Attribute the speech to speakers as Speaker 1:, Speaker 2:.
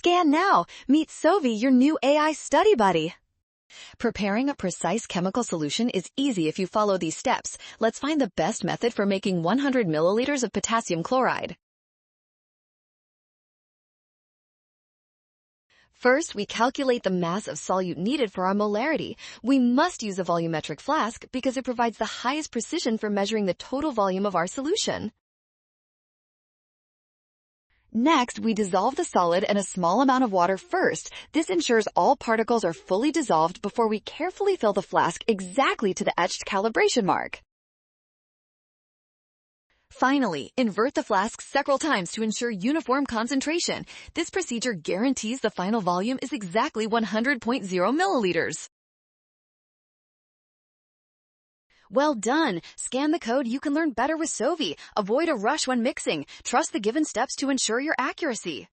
Speaker 1: Scan now. Meet Sovi, your new AI study buddy. Preparing a precise chemical solution is easy if you follow these steps. Let's find the best method for making 100 milliliters of potassium chloride. First, we calculate the mass of solute needed for our molarity. We must use a volumetric flask because it provides the highest precision for measuring the total volume of our solution. Next, we dissolve the solid in a small amount of water first. This ensures all particles are fully dissolved before we carefully fill the flask exactly to the etched calibration mark. Finally, invert the flask several times to ensure uniform concentration. This procedure guarantees the final volume is exactly 100.0 milliliters. Well done! Scan the code. You can learn better with Sovi. Avoid a rush when mixing. Trust the given steps to ensure your accuracy.